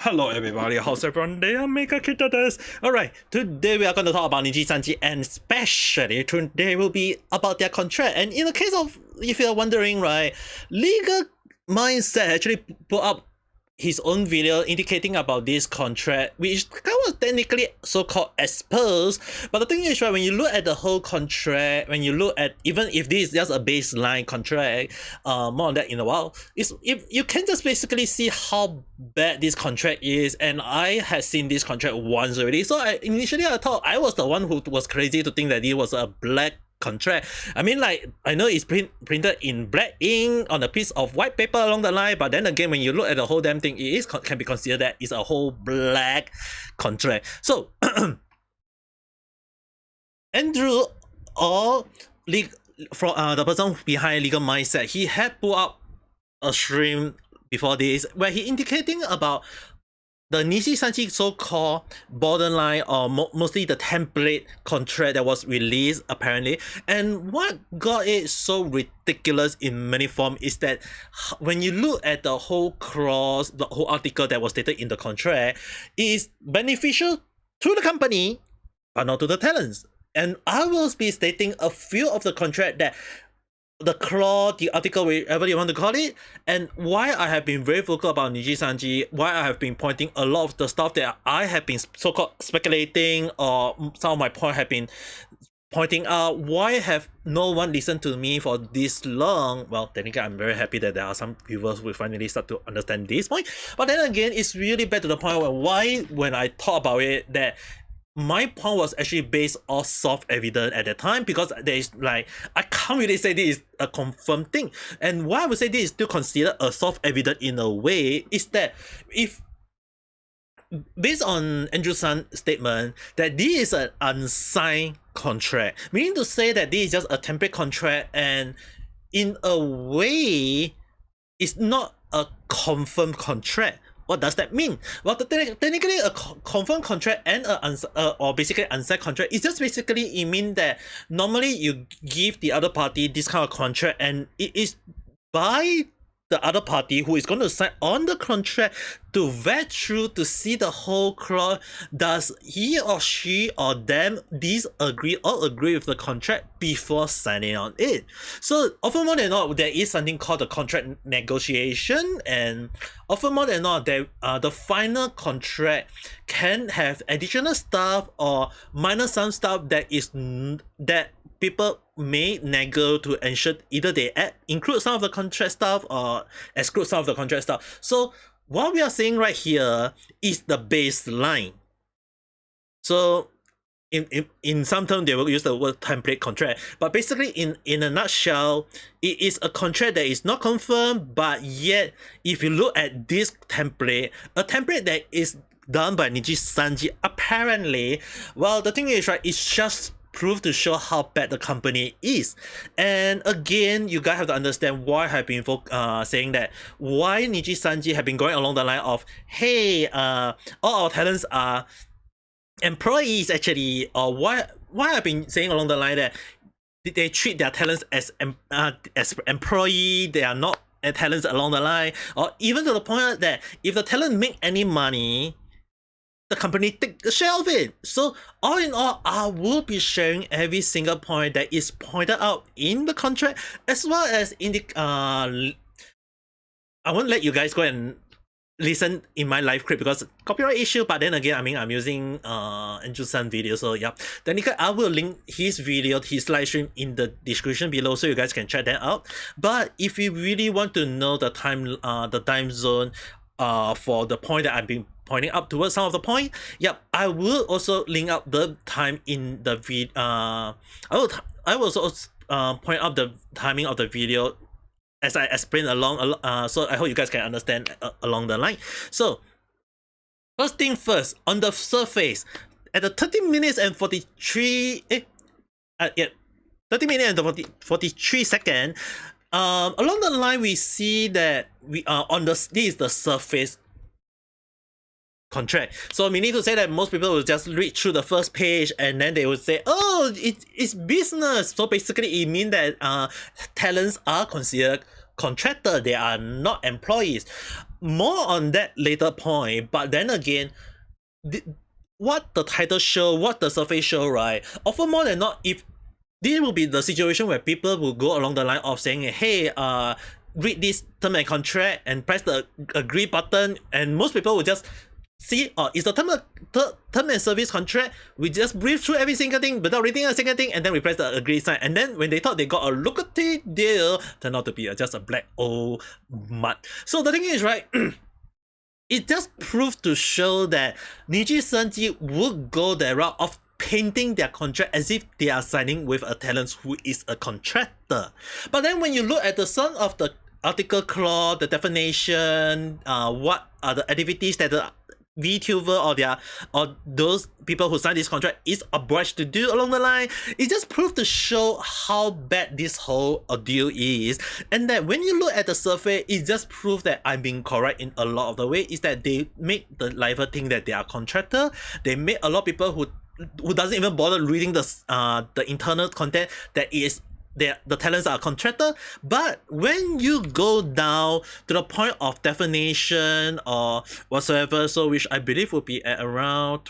Hello everybody, how's everyone? They are Ame Gakita desu. Alright, today we are going to talk about Nijisanji, and especially today will be about their contract. And in the case of, if you're wondering, right, Legal Mindset actually put up his own video indicating about this contract, which kind of technically so-called exposed. But the thing is, right, when you look at the whole contract, when you look at, even if this is just a baseline contract, more on that in a while, is if you can just basically see how bad this contract is. And I had seen this contract once already, so initially I thought I was the one who was crazy to think that it was a black contract. I mean, like, I know it's printed in black ink on a piece of white paper along the line, but then again, when you look at the whole damn thing, it is can be considered that it's a whole black contract. So Andrew, or from the person behind Legal Mindset, he had put up a stream before this where he indicating about the Nijisanji so-called borderline, or mostly the template contract that was released apparently. And what got it so ridiculous in many forms is that when you look at the whole clause, the whole article that was stated in the contract, it is beneficial to the company but not to the talents. And I will be stating a few of the contract that the clause, the article, whatever you want to call it, and why I have been very vocal about Nijisanji, why I have been pointing a lot of the stuff that I have been so-called speculating, or some of my point have been pointing out. Why have no one listened to me for this long? Well, technically, I'm very happy that there are some viewers who finally start to understand this point. But then again, it's really back to the point where why, when I talk about it, that my point was actually based on soft evidence at that time, because there is, like, I can't really say this is a confirmed thing. And why I would say this is still considered a soft evidence in a way is that, if based on Andrew San's statement that this is an unsigned contract, meaning to say that this is just a template contract, and in a way it's not a confirmed contract. What does that mean? Well, technically, a confirmed contract and or basically unsigned contract is just basically, it means that normally you give the other party this kind of contract, and it is by the other party who is going to sign on the contract to vet through to see the whole clause. Does he or she or them disagree or agree with the contract before signing on it? So often more than not, there is something called the contract negotiation, and often more than not, the final contract can have additional stuff or minus some stuff that is that people may nego to ensure either they include some of the contract stuff or exclude some of the contract stuff. So what we are saying right here is the baseline. So in some terms they will use the word template contract, but basically in a nutshell, it is a contract that is not confirmed, but yet if you look at this template, a template that is done by Nijisanji, apparently, well, the thing is, right, it's just proof to show how bad the company is. And again, you guys have to understand why I've been saying that, why Nijisanji have been going along the line of, hey, all our talents are employees actually, or why I've been saying along the line that they treat their talents as employee, they are not talents along the line, or even to the point that if the talent make any money, the company take a share of it. So all in all, I will be sharing every single point that is pointed out in the contract, as well as in the I won't let you guys go and listen in my live clip because copyright issue. But then again, I mean, I'm using Andrew San video, so yeah. Then I will link his video, his live stream in the description below, so you guys can check that out. But if you really want to know the time zone for the point that I've been pointing up towards some of the point, yep, I will also link up the time in the video. I will also point out the timing of the video as I explain along, so I hope you guys can understand along the line. So first thing first, on the surface, at the 30 minutes and 43 30 minutes and 43 seconds, along the line we see that we are on this is the surface contract. So meaning to say that most people will just read through the first page and then they would say, oh, it's business. So basically it means that talents are considered contractor, they are not employees. More on that later point, but then again, what the title show, what the survey show, right? Often more than not, if this will be the situation where people will go along the line of saying, hey, read this term and contract and press the agree button, and most people will just see, it's the term and service contract. We just brief through every single thing without reading a single thing, and then we press the agree sign. And then when they thought they got a lucrative deal, turned out to be just a black old mud. So the thing is, right, it just proved to show that Nijisanji would go the route of painting their contract as if they are signing with a talent who is a contractor. But then when you look at the sum of the article clause, the definition, what are the activities that the Vtuber or those people who sign this contract is obliged to do along the line, it just proved to show how bad this whole deal is. And that when you look at the survey, it just proves that I'm being correct in a lot of the way, is that they make the liver think that they are contractor. They make a lot of people who doesn't even bother reading the internal content that is the talents are contractor. But when you go down to the point of definition or whatsoever, so which I believe will be at around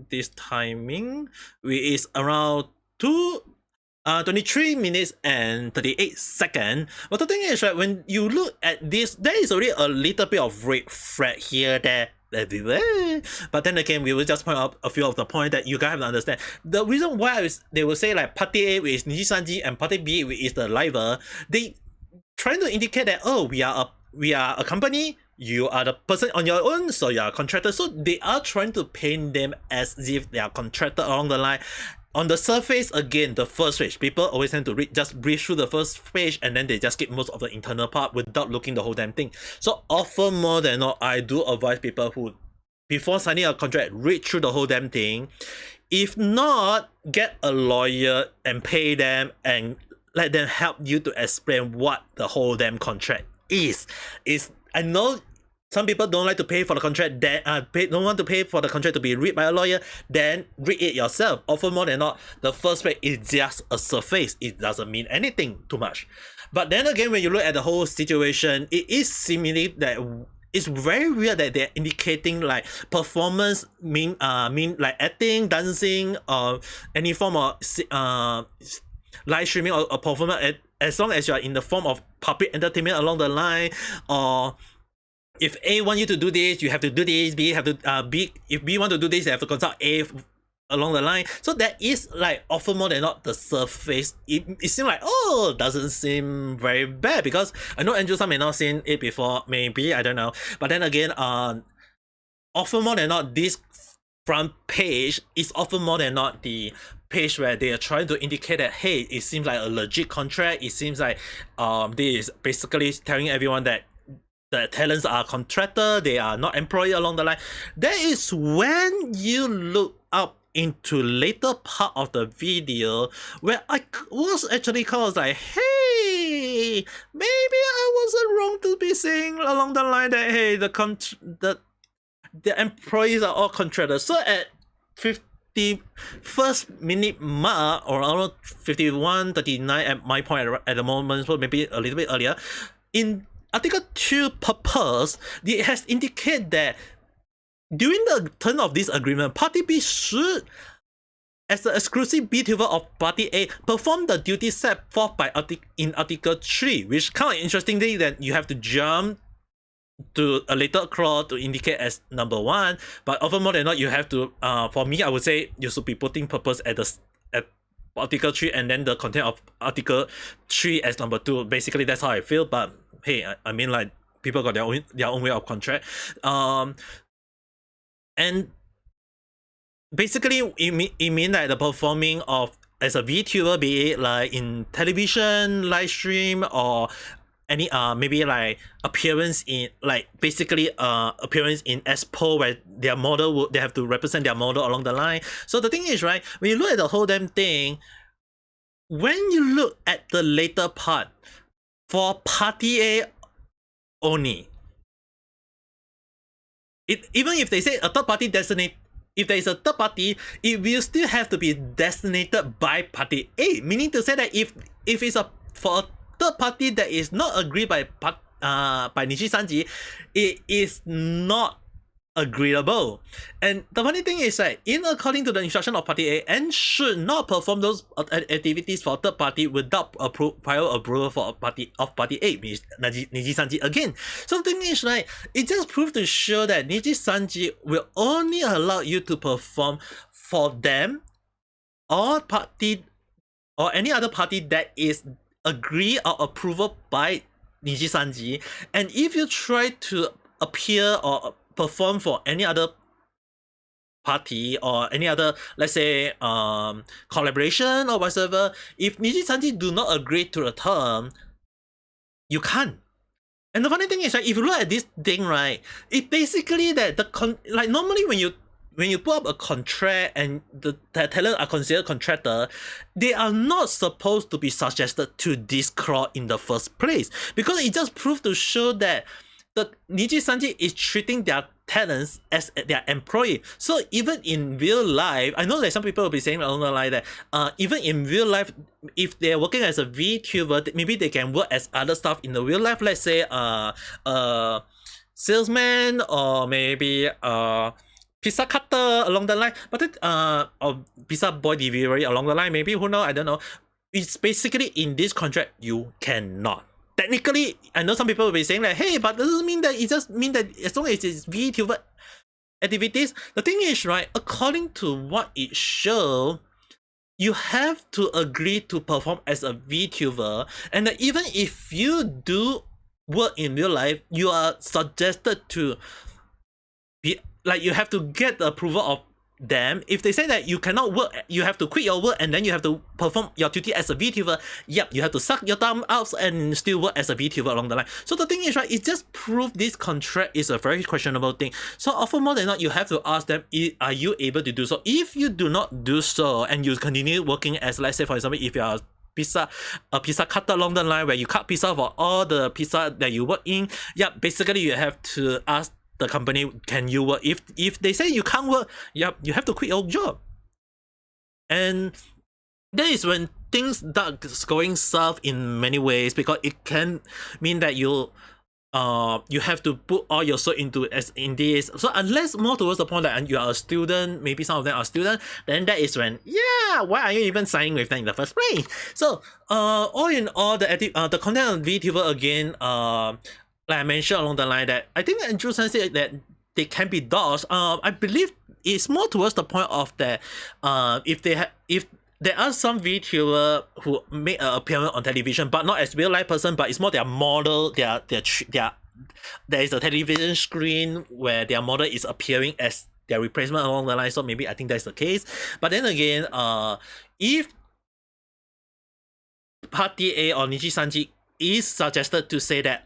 this timing, which is around 23 minutes and 38 seconds. But the thing is, right, when you look at this, there is already a little bit of red flag here, there, everywhere. But then again, we will just point out a few of the points that you guys have to understand. The reason why they will say like party A is Nijisanji and party B is the liver, they trying to indicate that, oh, we are a company, you are the person on your own, so you are a contractor. So they are trying to paint them as if they are contractor along the line. On the surface, again, the first page, people always tend to just breeze through the first page and then they just skip most of the internal part without looking the whole damn thing. So often more than not, I do advise people who, before signing a contract, read through the whole damn thing. If not, get a lawyer and pay them and let them help you to explain what the whole damn contract is. I know some people don't like to pay for the contract, don't want to pay for the contract to be read by a lawyer, then read it yourself. Often more than not, the first page is just a surface. It doesn't mean anything too much. But then again, when you look at the whole situation, it is seemingly that it's very weird that they're indicating like performance mean like acting, dancing, or any form of live streaming or performance, as long as you are in the form of public entertainment along the line, or if A want you to do this, you have to do this. B have to if B want to do this, you have to consult A along the line. So that is like often more than not the surface. It seems like, oh, doesn't seem very bad, because I know Andrew some may not seen it before, maybe, I don't know. But then again, often more than not, this front page is often more than not the page where they are trying to indicate that, hey, it seems like a legit contract. It seems like this is basically telling everyone that the talents are contractor, they are not employee along the line. That is when you look up into later part of the video where I was actually kind of like, hey, maybe I wasn't wrong to be saying along the line that, hey, the employees are all contractors. So at 51st minute mark, or around 51:39 at my point at the moment, so maybe a little bit earlier, in Article 2 purpose, it has indicated that during the term of this agreement, Party B should, as the exclusive Vtuber of Party A, perform the duty set forth by in Article 3, which kind of interestingly that you have to jump to a later clause to indicate as number 1, but often more than not, you have to, for me, I would say you should be putting purpose at Article 3 and then the content of Article 3 as number 2. Basically, that's how I feel, but hey, I mean, like, people got their own way of contract. And basically, it mean that the performing of as a VTuber, be it like in television, live stream, or any maybe like appearance in, like, basically appearance in expo where their model they have to represent their model along the line. So the thing is, right, when you look at the whole damn thing, when you look at the later part for Party A only, even if they say a third party designate, if there is a third party, it will still have to be designated by Party A, meaning to say that if it's for a third party that is not agreed by Nijisanji, it is not agreeable. And the funny thing is that in according to the instruction of party A, and should not perform those activities for third party without prior approval for party A, means Nijisanji again. So the thing is, right, it just proves to show that Nijisanji will only allow you to perform for them or party or any other party that is agree or approval by Nijisanji. And if you try to appear or perform for any other party or any other, let's say, collaboration or whatever, if Nijisanji do not agree to the term, you can't. And the funny thing is, right, if you look at this thing, right, it basically that like normally when you put up a contract and the talent are considered contractor, they are not supposed to be suggested to this clause in the first place, because it just proves to show that the Nijisanji is treating their talents as their employee. So even in real life, I know that some people will be saying along the line that even in real life, if they're working as a VTuber, maybe they can work as other stuff in the real life. Let's say salesman, or maybe pizza cutter along the line, but then or pizza boy delivery along the line, maybe, who knows, I don't know. It's basically in this contract you cannot. Technically, I know some people will be saying like, hey, but doesn't mean that, it just mean that as long as it's VTuber activities. The thing is, right, according to what it shows, you have to agree to perform as a VTuber, and that even if you do work in real life, you are suggested to be like, you have to get the approval of them. If they say that you cannot work, you have to quit your work and then you have to perform your duty as a VTuber, yep, you have to suck your thumb out and still work as a VTuber along the line. So the thing is, right, it just proves this contract is a very questionable thing. So often more than not, you have to ask them, are you able to do so? If you do not do so and you continue working as, let's say for example, if you are a pizza cutter along the line where you cut pizza for all the pizza that you work in, yeah, basically you have to ask the company, can you work? If they say you can't work, yep, you have to quit your job. And that is when things start going south in many ways, because it can mean that you have to put all your soul into in this. So unless more towards the point that you are a student, maybe some of them are students, then that is when, yeah, why are you even signing with them in the first place? So all in all, the content of VTuber again, like I mentioned along the line, that I think Andrew San said that they can be dodged. I believe it's more towards the point of that if there are some VTuber who make an appearance on television, but not as real life person, but it's more their model, there is a television screen where their model is appearing as their replacement along the line. So maybe I think that's the case. But then again, if Party A or Nijisanji is suggested to say that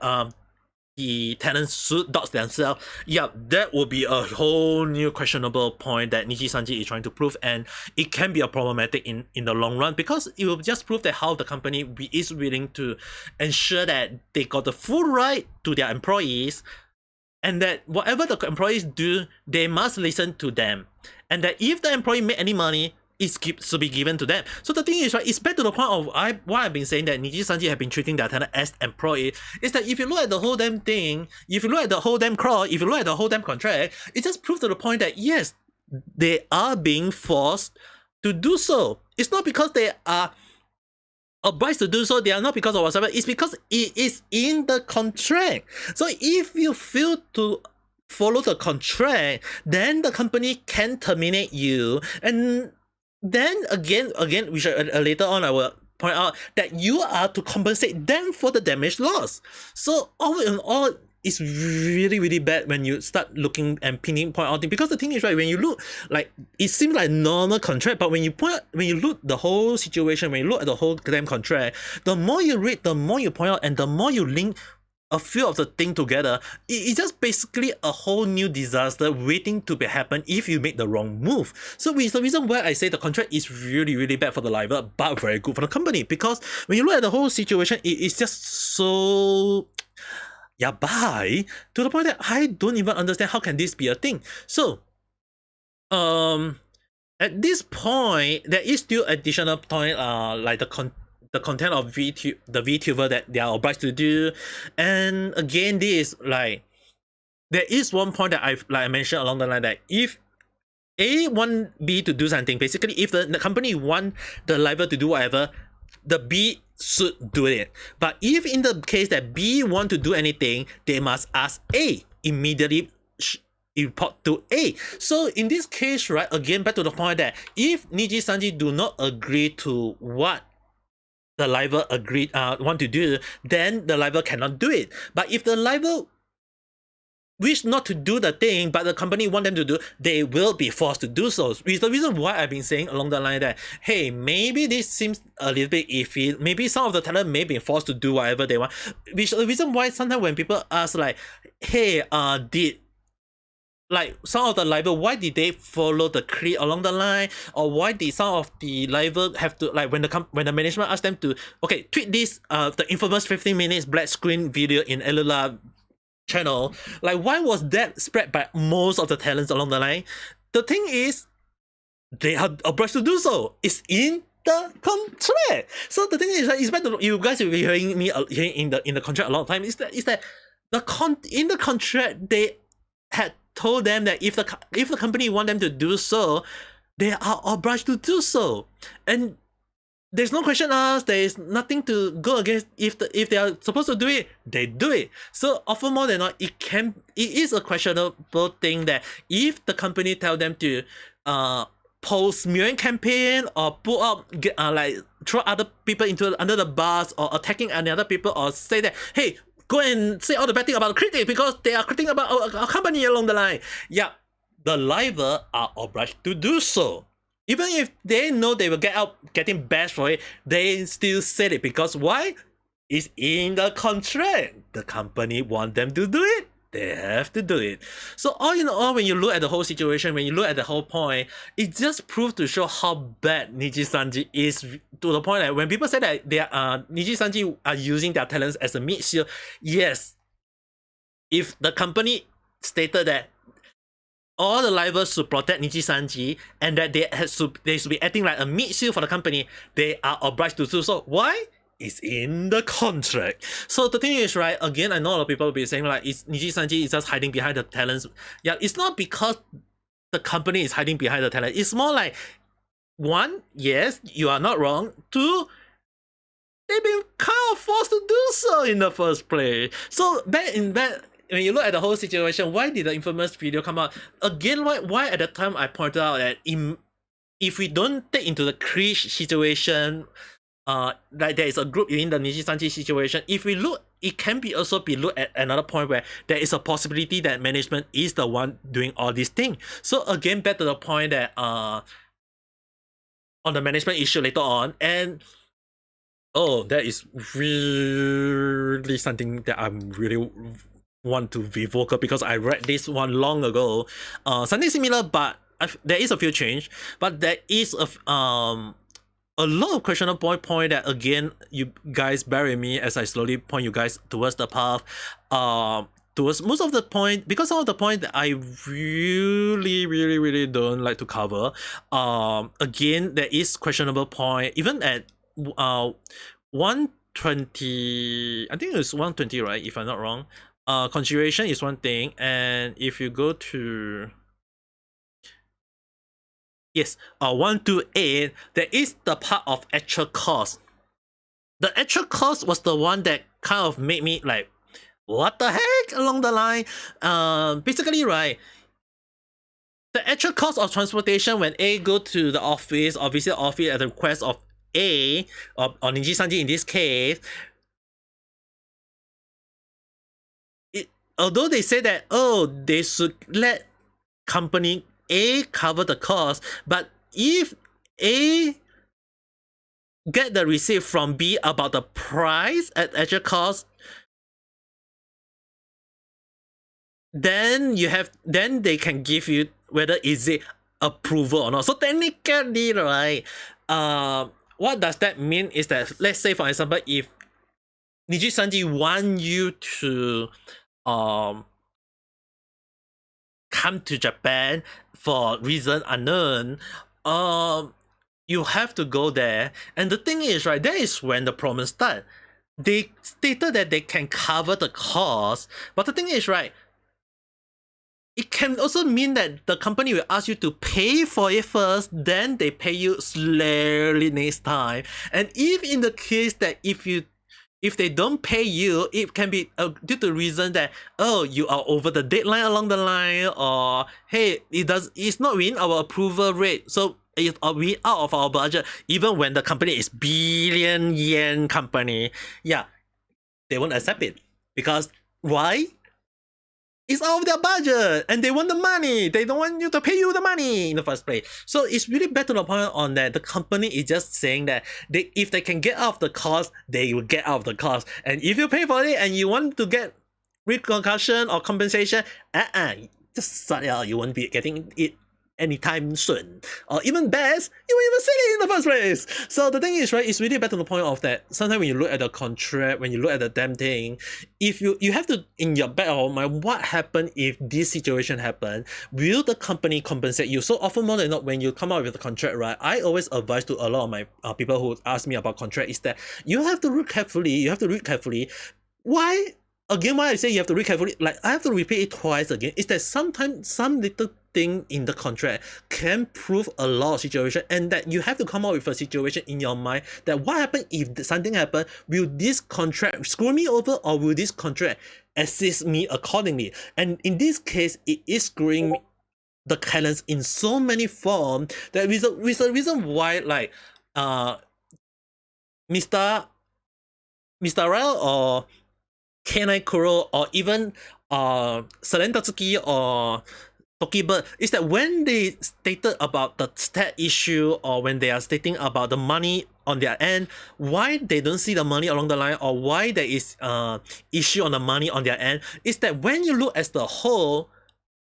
the tenants should dox themselves, yeah, that would be a whole new questionable point that Nijisanji is trying to prove, and it can be a problematic in the long run, because it will just prove that how the company is willing to ensure that they got the full right to their employees, and that whatever the employees do, they must listen to them, and that if the employee make any money, it's to be given to them. So the thing is, right, it's back to the point of why I've been saying that Nijisanji have been treating their tenant as employee, is that if you look at the whole damn thing, if you look at the whole damn clause, if you look at the whole damn contract, it just proves to the point that yes, they are being forced to do so. It's not because they are obliged to do so, they are not because of whatever, it's because it is in the contract. So if you fail to follow the contract, then the company can terminate you, and then again, which later on I will point out that you are to compensate them for the damage loss. So all in all, it's really, really bad when you start looking and pinpoint out things. Because the thing is, right, when you look, like, it seems like normal contract, but when you look the whole situation, when you look at the whole damn contract, the more you read, the more you point out, and the more you link a few of the things together, it's just basically a whole new disaster waiting to happen if you make the wrong move. So it's the reason why I say the contract is really, really bad for the liver, but very good for the company. Because when you look at the whole situation, it's just so yabai, to the point that I don't even understand how can this be a thing. So at this point, there is still additional point, like the the content of the VTuber that they are obliged to do. And again, this is like, there is one point that I mentioned along the line that if A want B to do something, basically if the company want the liver to do whatever, the B should do it. But if in the case that B want to do anything, they must ask A immediately. Report to A. So in this case, right, again back to the point that if Nijisanji do not agree to what the liver want to do, then the liver cannot do it. But if the liver wish not to do the thing, but the company want them to do, they will be forced to do so. It's the reason why I've been saying along the line that, hey, maybe this seems a little bit iffy. Maybe some of the talent may be forced to do whatever they want. Which is the reason why sometimes when people ask like, hey, did like some of the liver, why did they follow the creed along the line, or why did some of the liver have to, like when the management asked them to, okay, tweet this the infamous 15 minutes black screen video in Elula channel, like why was that spread by most of the talents along the line? The thing is, they are obliged to do so. It's in the contract. So the thing is that it's better, you guys will be hearing me hearing in the contract a lot of time, is that in the contract they had told them that if the company want them to do so, they are obliged to do so. And there's no question asked, there is nothing to go against. If they are supposed to do it, they do it. So often more than not, it is a questionable thing that if the company tell them to post smearing campaign or pull up like throw other people under the bus or attacking another people, or say that, hey, go and say all the bad thing about the critic because they are critiquing about our company along the line. Yeah, the liver are obliged to do so. Even if they know they will getting bashed for it, they still say it because why? It's in the contract. The company want them to do it. They have to do it. So all in all, when you look at the whole situation, when you look at the whole point, it just proves to show how bad Nijisanji is, to the point that when people say that they are Nijisanji are using their talents as a meat shield, yes, if the company stated that all the livers should protect Nijisanji and that they should be acting like a meat shield for the company, they are obliged to do so. Why? It's in the contract. So the thing is, right, again, I know a lot of people will be saying like, Nijisanji is just hiding behind the talents. Yeah, it's not because the company is hiding behind the talent. It's more like, one, yes, you are not wrong. Two, they've been kind of forced to do so in the first place. So when you look at the whole situation, why did the infamous video come out? Again, why at the time I pointed out that if we don't take into the Krish situation, like there is a group in the Nijisanji situation, if we look, it can be also be looked at another point where there is a possibility that management is the one doing all these things. So again, back to the point that on the management issue later on, and oh, that is really something that I'm really want to be vocal, because I read this one long ago. Something similar, but there is a few change, but there is a lot of questionable point that, again, you guys bear with me as I slowly point you guys towards the path. Towards most of the point, because some of the point that I really don't like to cover. Again, there is questionable point even at 120. I think it's 120, right? If I'm not wrong. Consideration is one thing, and if you go to, yes, 128, there is the part of actual cost. The actual cost was the one that kind of made me like, what the heck along the line. Basically, right, the actual cost of transportation when A go to the office or visit the office at the request of A or Nijisanji in this case, although they say that, oh, they should let company A cover the cost, but if A get the receipt from B about the price at actual cost, then they can give you whether is it approval or not. So technically, right, what does that mean is that, let's say for example, if Nijisanji want you to come to Japan for reason unknown, you have to go there. And the thing is, right, that is when the problem starts. They stated that they can cover the cost, but the thing is, right, it can also mean that the company will ask you to pay for it first, then they pay you slowly next time. And if in the case that if they don't pay you, it can be due to reason that, oh, you are over the deadline along the line, or hey, it's not within our approval rate, so it's we out of our budget. Even when the company is billion yen company, yeah, they won't accept it because why? It's out of their budget and they want the money. They don't want you to pay you the money in the first place. So it's really back to the point on that the company is just saying that if they can get out of the cost, they will get out of the cost. And if you pay for it and you want to get repercussion or compensation, just sort it out. You won't be getting it anytime soon. Or even best, you won't even see it in the first place. So the thing is, right, it's really back to the point of that sometimes when you look at the contract, when you look at the damn thing, if you have to in your back of mind, what happened if this situation happened? Will the company compensate you? So often more than not, when you come out with the contract, right, I always advise to a lot of my people who ask me about contract is that you have to read carefully. You have to read carefully. Why? Again, why I say you have to read carefully, like I have to repeat it twice again, is that sometimes some little thing in the contract can prove a lot of situation, and that you have to come up with a situation in your mind that what happens if something happen, will this contract screw me over or will this contract assist me accordingly? And in this case, it is screwing the talents in so many forms that is a reason why like Mr. Rao or K9 Kuro or even Selen Tatsuki or Tokibird is that when they stated about the stat issue or when they are stating about the money on their end, why they don't see the money along the line or why there is issue on the money on their end, is that when you look as the whole,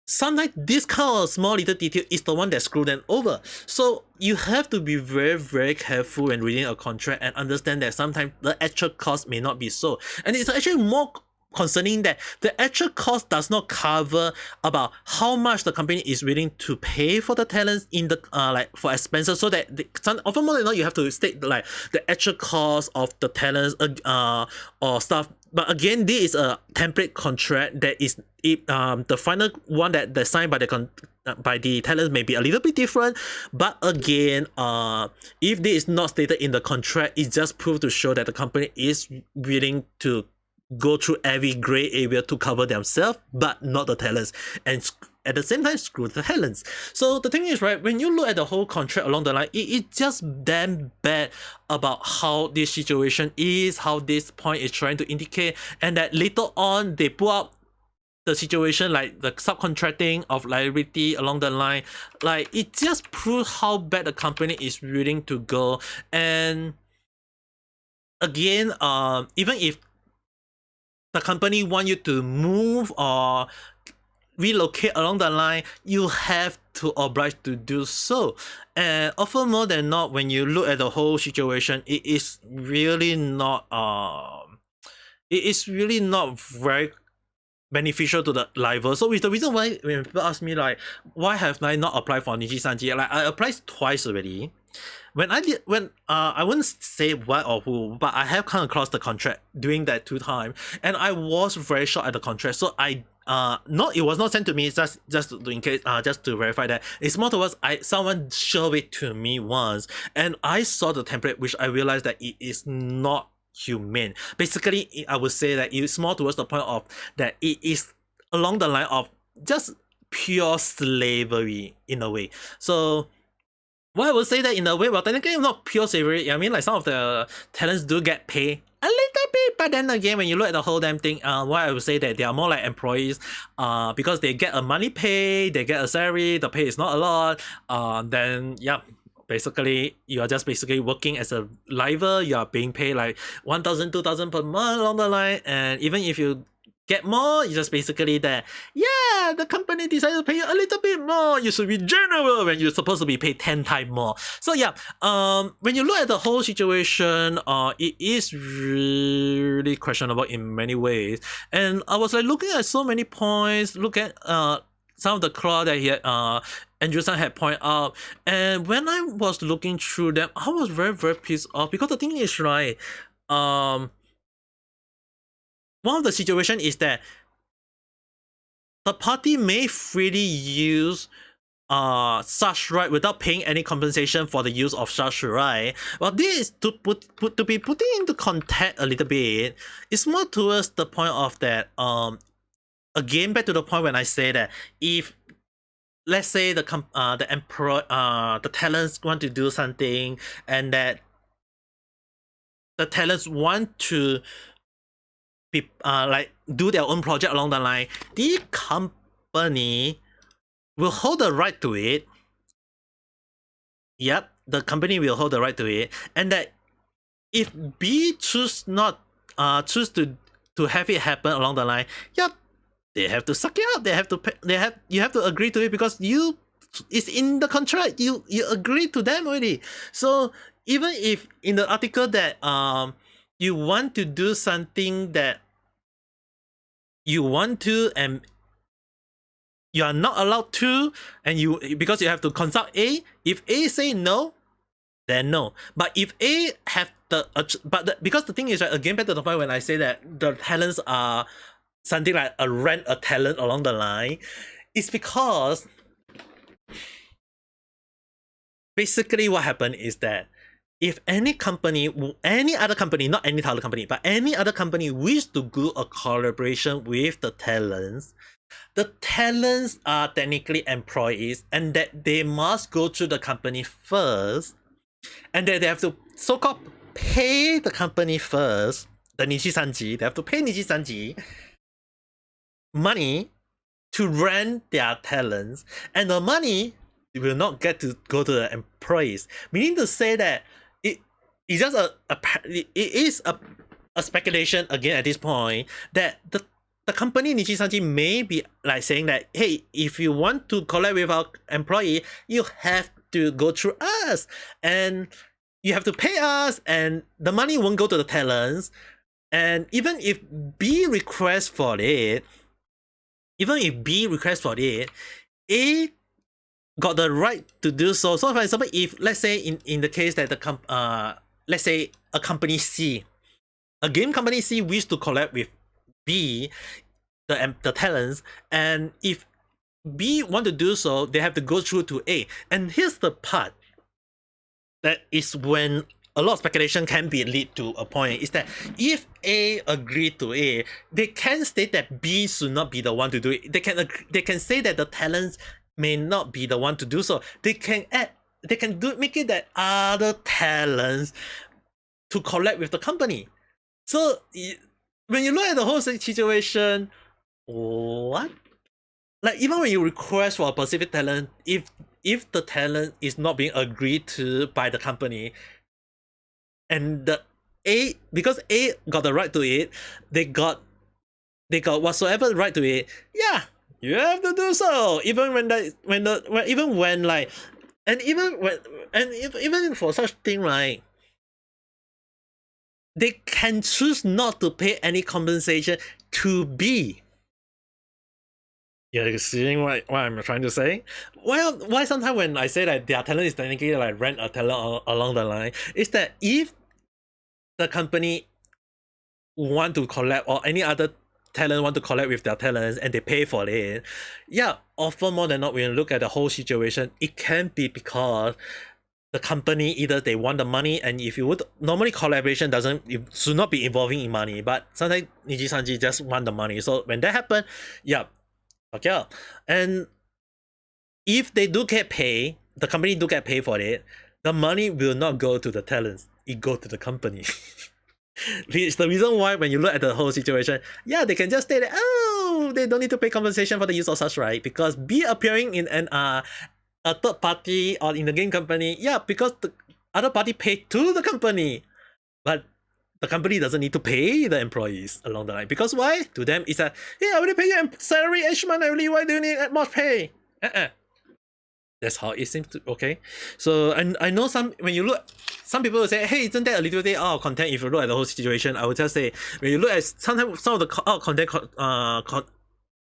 sometimes this kind of small little detail is the one that screw them over. So you have to be very, very careful when reading a contract and understand that sometimes the actual cost may not be so. And it's actually more concerning that the actual cost does not cover about how much the company is willing to pay for the talents in the like for expenses, so that often more than not you have to state like the actual cost of the talents or stuff. But again, this is a template contract that is the final one that signed by the talents may be a little bit different. But again, if this is not stated in the contract, it just proves to show that the company is willing to go through every gray area to cover themselves, but not the talents, and at the same time screw the talents. So the thing is, right, when you look at the whole contract along the line, it's just damn bad about how this situation is, how this point is trying to indicate, and that later on they pull up the situation like the subcontracting of liability along the line. Like it just proves how bad the company is willing to go. And again, even if the company want you to move or relocate along the line, you have to oblige to do so. And often more than not, when you look at the whole situation, it is really not very beneficial to the liver. So it's the reason why when people ask me like, why have I not applied for Nijisanji? Like I applied twice already. When I wouldn't say what or who, but I have come across the contract during that 2 times, and I was very shocked at the contract. So I it was not sent to me, just to in case just to verify that. It's more towards someone showed it to me once, and I saw the template, which I realized that it is not humane. Basically, I would say that it's more towards the point of that it is along the line of just pure slavery in a way. So well, I would say that in a way, well, technically not pure slavery. I mean, like some of the talents do get paid a little bit, but then again, when you look at the whole damn thing, why I would say that they are more like employees, because they get a money pay, they get a salary, the pay is not a lot, then yeah, basically you are just basically working as a liver, you are being paid like 1,000, 2,000 per month along the line, and even if you get more, you just basically that, yeah, the company decided to pay you a little bit more, you should be generous when you're supposed to be paid 10 times more. So yeah, when you look at the whole situation, it is really questionable in many ways. And I was like looking at so many points, look at some of the clause that Andrew San had pointed out. And when I was looking through them, I was very, very pissed off, because the thing is, right, one of the situation is that the party may freely use such right without paying any compensation for the use of such right. Well, this is to be putting into context a little bit. It's more towards the point of that, again, back to the point when I say that if, let's say, the talents want to do something, and that the talents want to be like do their own project along the line, the company will hold the right to it. Yep, the company will hold the right to it, and that if B choose to have it happen along the line, yep, they have to suck it up. They have to pay, you have to agree to it, because it's in the contract. You agree to them already. So even if in the article that you want to do something that you want to and you are not allowed to, and because you have to consult A. If A say no, then no. But if A have because the thing is, right, again, back to the point when I say that the talents are something like rent a talent along the line, it's because basically what happened is that if any other company, not any other company, but any other company wish to do a collaboration with the talents are technically employees, and that they must go through the company first, and that they have to so-called pay the company first, the Nijisanji. They have to pay Nijisanji money to rent their talents, and the money will not get to go to the employees. Meaning to say that it's just it is a speculation again at this point, that the company Nijisanji may be like saying that, hey, if you want to collab with our employee, you have to go through us, and you have to pay us, and the money won't go to the talents. And even if B requests for it, A got the right to do so. So for example, if let's say in the case that let's say a company C, a game company C wish to collab with B, the talents, and if B want to do so, they have to go through to A. And here's the part that is when a lot of speculation can be lead to a point, is that if A agreed to A, they can state that B should not be the one to do it. They can say that the talents may not be the one to do so. They can make it that other talents to collab with the company. So when you look at the whole situation, what? Like, even when you request for a specific talent, if the talent is not being agreed to by the company, and because A got the right to it, they got whatsoever right to it, yeah, you have to do so. Even even for such thing, right, they can choose not to pay any compensation to B. You're seeing what I'm trying to say? Well, why sometimes when I say that their talent is technically like rent a talent along the line, is that if the company want to collab, or any other talent want to collab with their talents, and they pay for it, yeah, often more than not, when you look at the whole situation, it can be because the company, either they want the money, and if you would normally collaboration should not be involving in money, but sometimes Nijisanji just want the money. So when that happen, yeah, okay. And if they do get paid, the company do get paid for it, the money will not go to the talents, it go to the company. It's the reason why when you look at the whole situation, yeah, they can just say that, oh, they don't need to pay compensation for the use of such right, because B appearing in a third party or in the game company, yeah, because the other party paid to the company, but the company doesn't need to pay the employees along the line, because why? To them, it's a, hey, I already pay your salary each month, why do you need more pay? That's how it seems to, okay. So, and I know some people will say, hey, isn't that a little bit out of content? If you look at the whole situation, I would just say, when you look at sometimes some of the content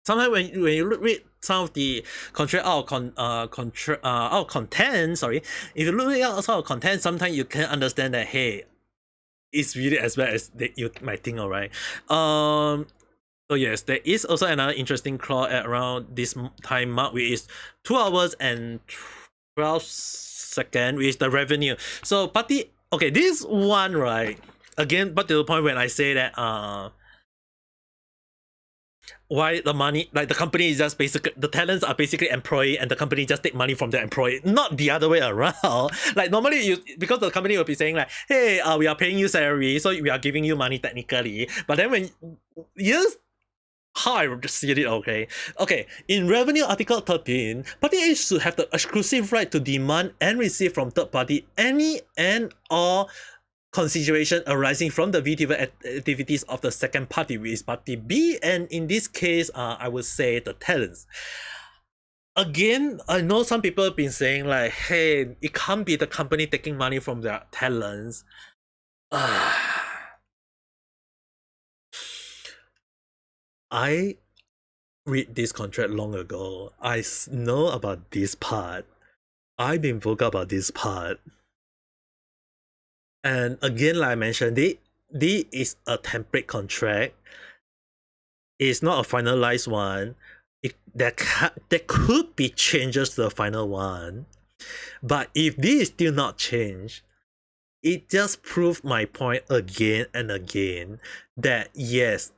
sometimes when you read some of the contract out of content, sorry, if you look at out of content, sometimes you can understand that, hey, it's really as bad as you might think, alright. So yes, there is also another interesting clause at around this time mark, which is 2 hours and 12 seconds, which is the revenue. So party, okay, this one, right, again, but to the point when I say that why the money, like the company is just basically, the talents are basically employee and the company just take money from the employee, not the other way around. Like normally because the company will be saying like, hey, we are paying you salary, so we are giving you money technically. But then when yes, how I see it, okay, in revenue article 13, party A should have the exclusive right to demand and receive from third party any and all consideration arising from the Vtuber activities of the second party, which is party B, and in this case, I would say the talents. Again, I know some people have been saying like, hey, it can't be the company taking money from their talents. I read this contract long ago. I know about this part. I've been vocal about this part. And again, like I mentioned, this is a template contract. It's not a finalized one. There could be changes to the final one. But if this is still not changed, it just proves my point again and again that yes,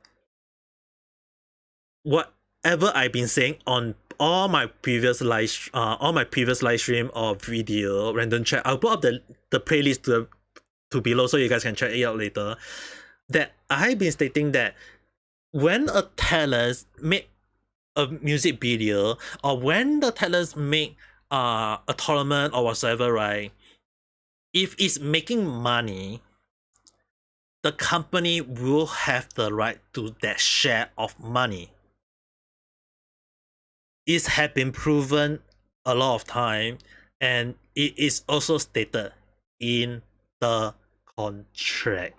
whatever I've been saying on all my previous live stream or video random chat, I'll put up the playlist to below so you guys can check it out later, that I've been stating that when a talent make a music video or when the talents make a tournament or whatsoever, right, if it's making money, the company will have the right to that share of money. It has been proven a lot of time, and it is also stated in the contract.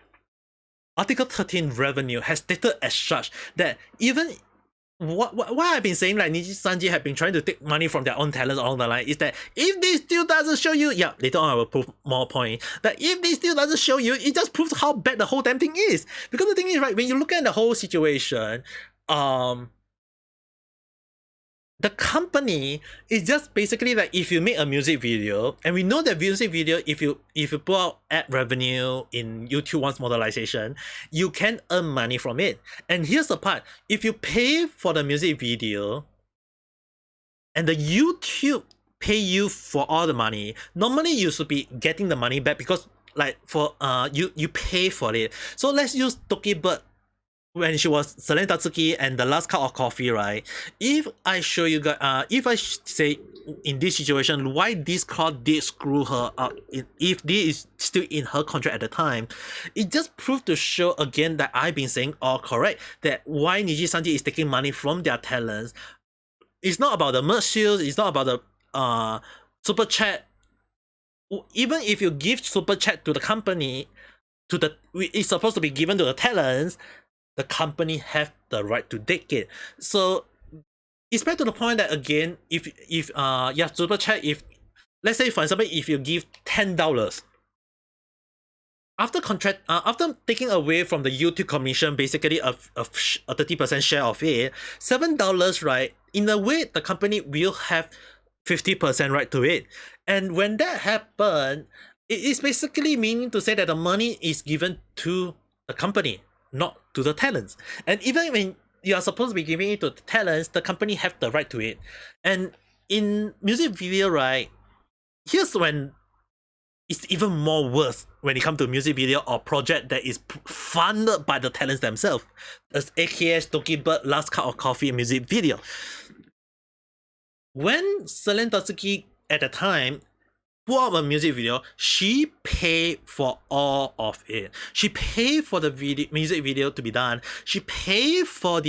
Article 13 revenue has stated as such that even what I've been saying, like Nijisanji have been trying to take money from their own talents along the line, is that if this still doesn't show you, yeah, later on I will prove more point, that if this still doesn't show you, it just proves how bad the whole damn thing is. Because the thing is, right, when you look at the whole situation, the company is just basically like, if you make a music video, and we know that music video, if you put out ad revenue in YouTube once monetization, you can earn money from it. And here's the part: if you pay for the music video, and the YouTube pay you for all the money, normally you should be getting the money back because like for you pay for it. So let's use Tokibird when she was selling Tatsuki and the last cup of coffee, right? If I show you guys, if I say in this situation why this crowd did screw her up, if this is still in her contract at the time, it just proved to show again that I've been saying all correct, that why Nijisanji is taking money from their talents. It's not about the merch sales, it's not about the super chat. Even if you give super chat to the company, it's supposed to be given to the talents, the company have the right to take it. So it's back to the point that again, if super chat, if let's say for example, if you give $10 after contract, after taking away from the YouTube commission, basically a 30% share of it, $7, right? In a way, the company will have 50% right to it. And when that happens, it is basically meaning to say that the money is given to the company, not to the talents. And even when you are supposed to be giving it to the talents, the company have the right to it. And in music video, right, here's when it's even more worse when it comes to music video or project that is funded by the talents themselves, as AKS Tokibird Last Cup of Coffee music video. When Selene Tatsuki at the time put up a music video, she paid for all of it. She paid for the music video to be done. She paid for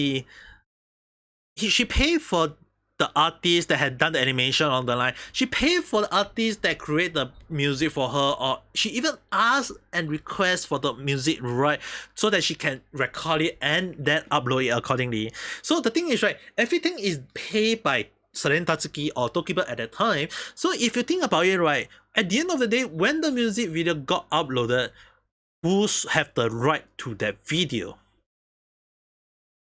the artist that had done the animation on the line. She paid for the artist that create the music for her, or she even asked and request for the music right so that she can record it and then upload it accordingly. So the thing is, right, everything is paid by Seren Tatsuki or Tokiba at that time. So if you think about it, right, at the end of the day, when the music video got uploaded, who have the right to that video?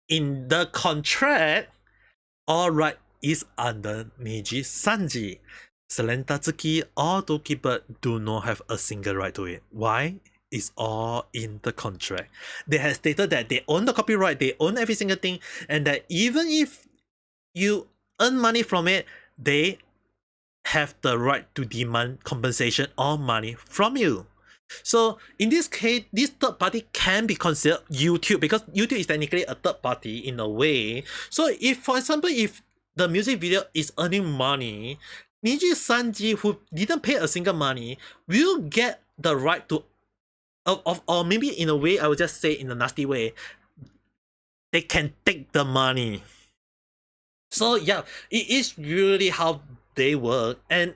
In the contract, all right is under Nijisanji. Seren Tatsuki or Tokiba do not have a single right to it. Why? It's all in the contract. They have stated that they own the copyright, they own every single thing, and that even if you earn money from it, they have the right to demand compensation or money from you. So in this case, this third party can be considered YouTube, because YouTube is technically a third party in a way. So if, for example, if the music video is earning money, Nijisanji, who didn't pay a single money, will get the right to, or maybe in a way, I would just say in a nasty way, they can take the money. So yeah, it is really how they work, and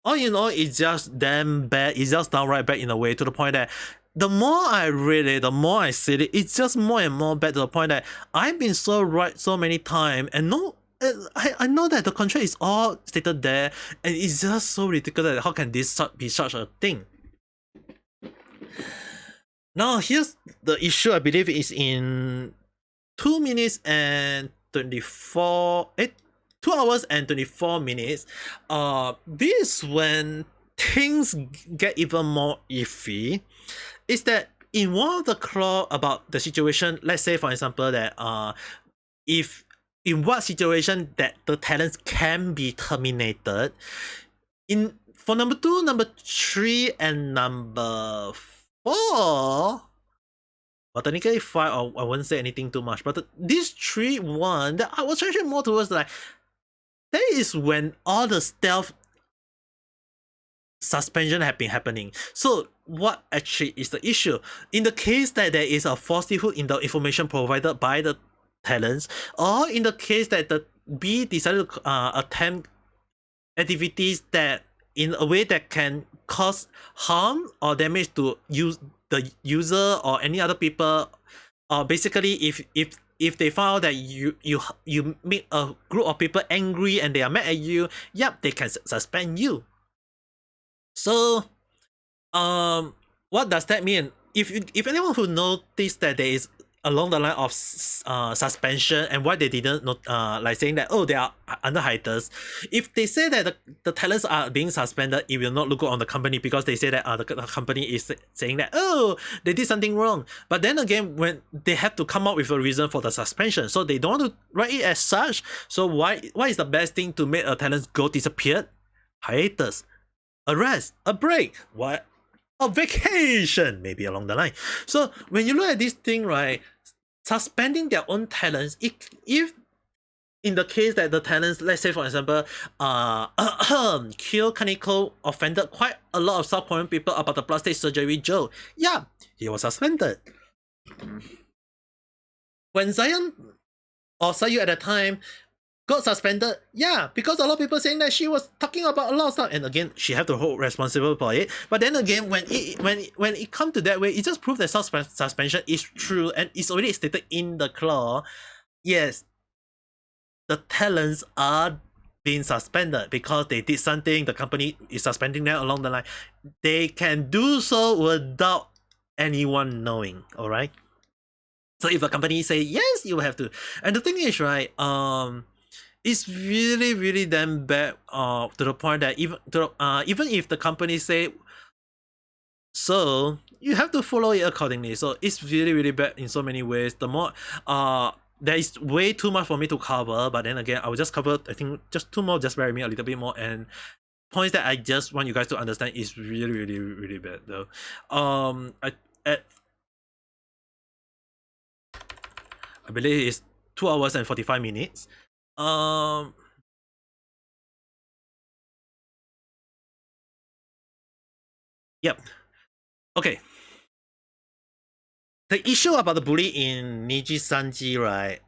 all in all, it's just damn bad. It's just downright bad in a way, to the point that the more I read it, the more I see it, it's just more and more bad, to the point that I've been so right so many times, and no, I know that the contract is all stated there, and it's just so ridiculous that how can this be such a thing. Now here's the issue. I believe is in 2 minutes and 24 2 hours and 24 minutes. This when things get even more iffy. Is that in one of the clause about the situation, let's say for example that if in what situation that the talents can be terminated, in for number 2, number 3, and number 4, but technically 5, I wouldn't say anything too much, but these 3 1 that I was actually more towards like, that is when all the stealth suspension have been happening. So what actually is the issue? In the case that there is a falsehood in the information provided by the talents, or in the case that the B decided to attempt activities that in a way that can cause harm or damage to the user or any other people, basically if they found that you make a group of people angry and they are mad at you, yep, they can suspend you. So what does that mean? If anyone who noticed that there is along the line of suspension and why they didn't like saying that, oh, they are under hiatus, if they say that the talents are being suspended, it will not look good on the company, because they say that the company is saying that, oh, they did something wrong. But then again, when they have to come up with a reason for the suspension, so they don't want to write it as such. So why is the best thing to make a talent go disappear? Hiatus, a rest, a break, what? A vacation, maybe along the line. So when you look at this thing, right, suspending their own talents, if in the case that the talents, let's say for example, Kyo Kaneko offended quite a lot of South Korean people about the plastic surgery joke, yeah, he was suspended. When Zion or Sayu at the time got suspended, yeah, because a lot of people saying that she was talking about a lot of stuff, and again, she had to hold responsible for it. But then again, when it come to that way, it just proves that suspension is true, and it's already stated in the clause. Yes, the talents are being suspended because they did something. The company is suspending them along the line. They can do so without anyone knowing. All right. So if a company say yes, you have to. And the thing is, right, it's really, really damn bad to the point that even if the company say so, you have to follow it accordingly. So it's really, really bad in so many ways. The more there is way too much for me to cover, but then again, I will just cover, I think, just 2 more, just bear with me a little bit more, and points that I just want you guys to understand is really, really, really bad though. I believe it's 2 hours and 45 minutes. Yep. Okay. The issue about the bully in Nijisanji, right?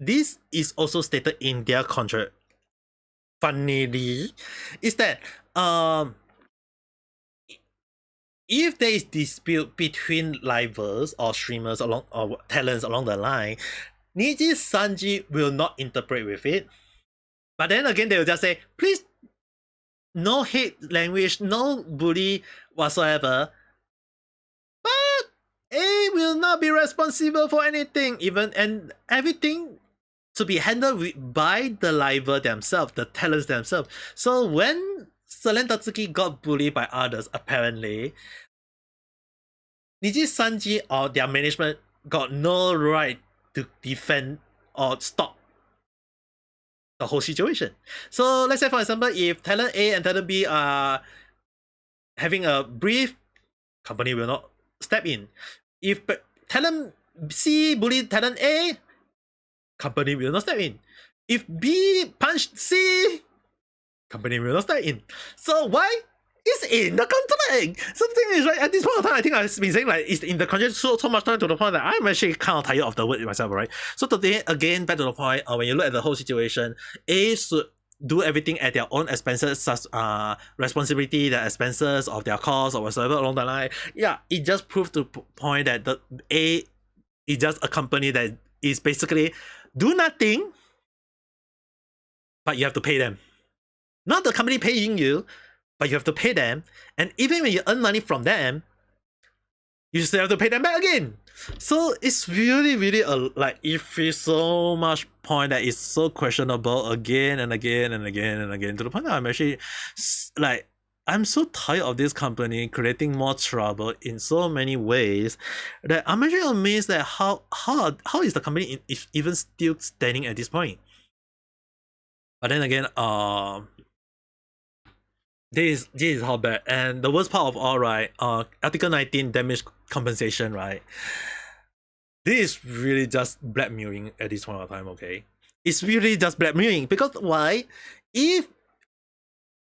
This is also stated in their contract funnily is that if there is dispute between livers or streamers along or talents along the line, Nijisanji will not interpret with it. But then again, they will just say, please, no hate language, no bully whatsoever. But A will not be responsible for anything, even and everything to be handled by the liver themselves, the talents themselves. So when Selen Tatsuki got bullied by others, apparently, Nijisanji or their management got no right to defend or stop the whole situation. So let's say, for example, if talent A and talent B are having a brief, company will not step in. If talent C bully talent A, company will not step in. If B punched C, company will not step in. So why? It's in the contract. So the thing is, right, at this point of time, I think I've been saying like it's in the contract so much time to the point that I'm actually kind of tired of the word myself, right? So today, again, back to the point, when you look at the whole situation, A should do everything at their own expenses, such responsibility, the expenses of their costs or whatsoever along the line. Yeah, it just proved the point that the A is just a company that is basically do nothing, but you have to pay them. Not the company paying you, but you have to pay them. And even when you earn money from them, you still have to pay them back again. So it's really, really like it feels so much point that it's so questionable again and again and again and again, to the point that I'm actually like, I'm so tired of this company creating more trouble in so many ways that I'm actually amazed that how is the company even still standing at this point. But then again, this is how bad. And the worst part of all, right, Article 19 damage compensation, right, this is really just blackmailing at this point of time. Okay, it's really just blackmailing, because why? If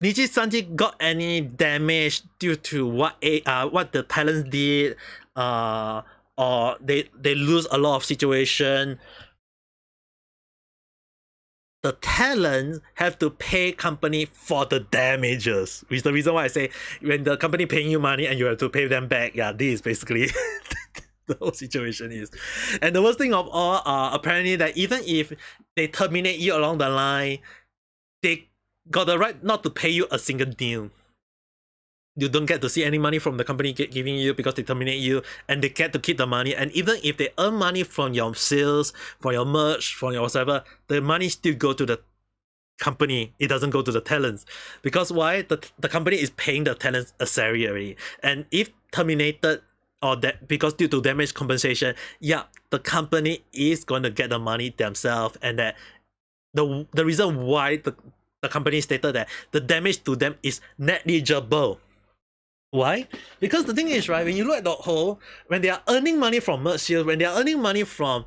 Nijisanji got any damage due to what the talents did, or they lose a lot of situation, the talents have to pay company for the damages, which is the reason why I say when the company paying you money and you have to pay them back, yeah, this is basically the whole situation is. And the worst thing of all, apparently that even if they terminate you along the line, they got the right not to pay you a single deal. You don't get to see any money from the company giving you because they terminate you, and they get to keep the money. And even if they earn money from your sales, from your merch, from your whatever, the money still go to the company. It doesn't go to the talents. Because why? The company is paying the talents a salary already. And if terminated, or that because due to damage compensation, yeah, the company is going to get the money themselves. And that the reason why the company stated that the damage to them is negligible. Why? Because the thing is, right, when you look at the whole, when they are earning money from merch sales, when they are earning money from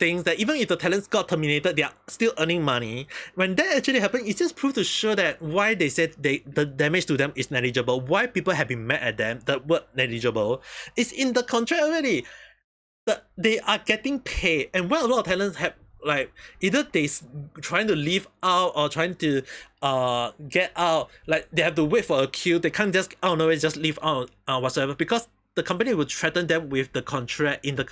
things that even if the talents got terminated, they are still earning money. When that actually happened, it just proved to show that why they said the damage to them is negligible. Why people have been mad at them, the word negligible is in the contract already. That they are getting paid, and when a lot of talents have, like, either they trying to leave out or trying to get out, like they have to wait for a queue. They can't just out of nowhere just leave out whatsoever, because the company will threaten them with the contract in the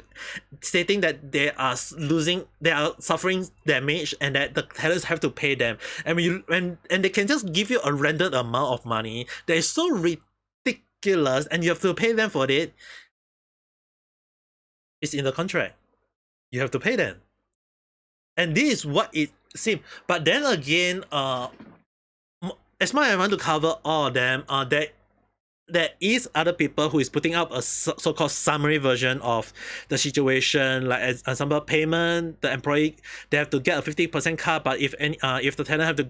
stating that they are suffering damage and that the talents have to pay them. And and they can just give you a random amount of money that is so ridiculous, and you have to pay them for it. It's in the contract. You have to pay them. And this is what it seems. But then again, as much as I want to cover all of them, there is other people who is putting up a so-called summary version of the situation, like as example payment. The employee, they have to get a 50% cut, but if the tenant have to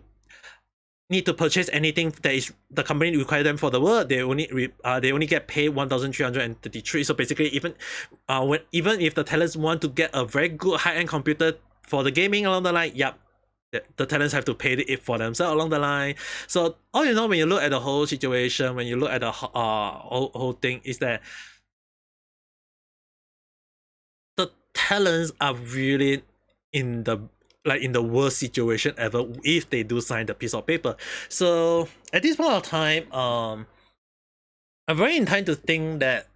need to purchase anything that is the company require them for the work, they only get paid 1,333. So basically, even if the talents want to get a very good high-end computer for the gaming along the line, yep, the talents have to pay it for themselves along the line. So all you know, when you look at the whole situation, when you look at the whole thing, is that the talents are really in the like in the worst situation ever if they do sign the piece of paper. So at this point of time, I'm very inclined to think that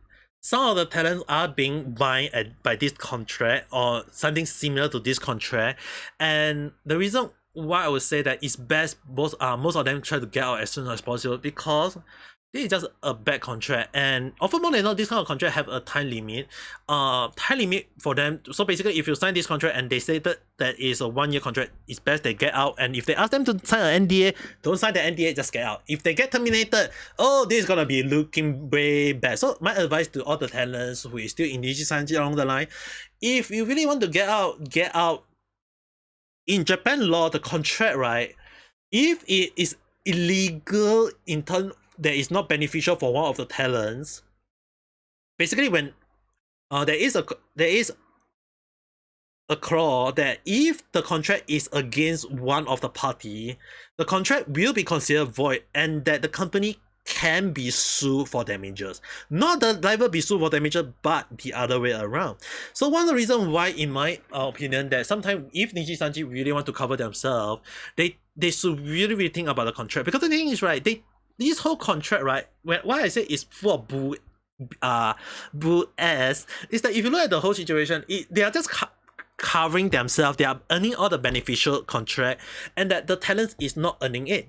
some of the talents are being bound by this contract or something similar to this contract, and the reason why I would say that it's best most of them try to get out as soon as possible, because this is just a bad contract, and often more than not, this kind of contract have a time limit for them. So basically, if you sign this contract and they say that is a 1-year contract, it's best they get out. And if they ask them to sign an NDA, don't sign the NDA, just get out. If they get terminated, oh, this is gonna be looking way bad. So my advice to all the talents who is still in Nijisanji along the line, if you really want to get out, get out. In Japan law, the contract, right, if it is illegal in terms that is not beneficial for one of the talents, basically when there is a clause that if the contract is against one of the party, the contract will be considered void, and that the company can be sued for damages. Not the driver be sued for damages, but the other way around. So one of the reasons why, in my opinion, that sometimes if Nijisanji really want to cover themselves, they should really think about the contract. Because the thing is, right, this whole contract, right, why I say is full of bull ass, is that if you look at the whole situation, they are just covering themselves. They are earning all the beneficial contract, and that the talent is not earning it.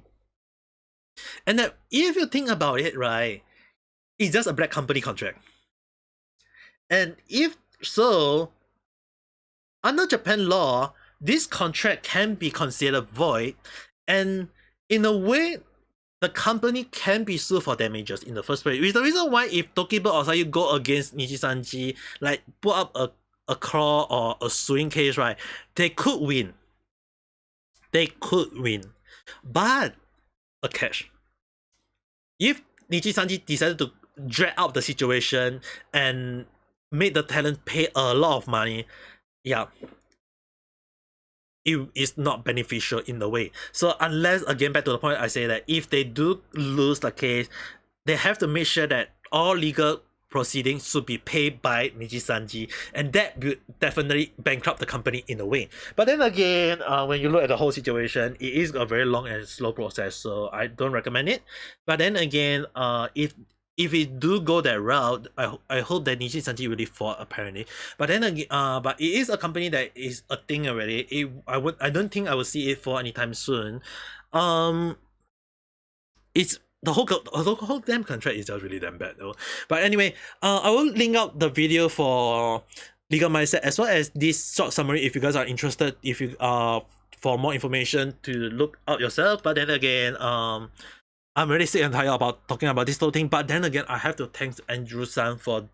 And that if you think about it, right, it's just a black company contract. And if so, under Japan law, this contract can be considered void, and in a way, the company can be sued for damages in the first place. Which is the reason why if Tokiba or Sayu go against Nijisanji, like put up a claw or a suing case, right, they could win. They could win. But a catch. If Nijisanji decided to drag out the situation and make the talent pay a lot of money, yeah, it is not beneficial in the way. So unless, again, back to the point I say that if they do lose the case, they have to make sure that all legal proceedings should be paid by Nijisanji, and that will definitely bankrupt the company in a way. But then again, when you look at the whole situation, it is a very long and slow process, so I don't recommend it. But then again, if it do go that route, I hope that Nijisanji really fought, apparently. But then again, but it is a company that is a thing already. I don't think I will see it for anytime soon. It's the whole damn contract is just really damn bad though. But anyway, I will link out the video for legal mindset as well as this short summary if you guys are interested. If you for more information to look out yourself. But then again, I'm really sick and tired about talking about this whole thing. But then again, I have to thank Andrew-san for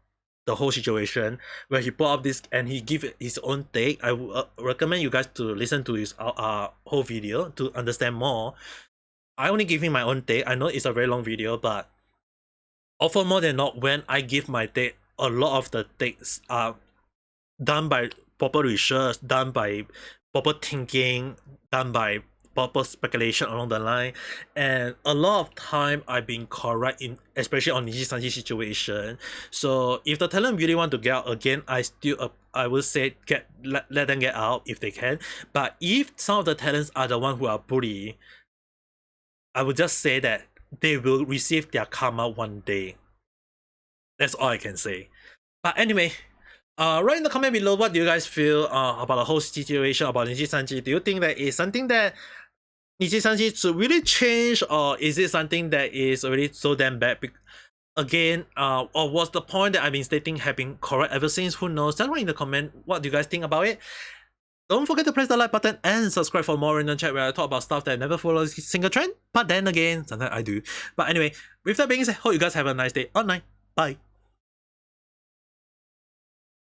the whole situation where he brought up this and he give his own take. I would recommend you guys to listen to his whole video to understand more. I only give him my own take. I know it's a very long video, but often more than not, when I give my take, a lot of the takes are done by proper research, done by proper thinking, done by proper speculation along the line, and a lot of time I've been correct in, especially on Nijisanji situation. So if the talent really want to get out again, I will say let them get out if they can. But if some of the talents are the one who are bully, I would just say that they will receive their karma one day. That's all I can say. But anyway, write in the comment below what do you guys feel about the whole situation about Nijisanji. Do you think that is something that Nijisanji should really change, or is it something that is already so damn bad? Again, or was the point that I've been stating have been correct ever since? Who knows? Tell me in the comment what do you guys think about it. Don't forget to press the like button and subscribe for more random chat where I talk about stuff that never follows a single trend. But then again, sometimes I do. But anyway, with that being said, hope you guys have a nice day online. Bye.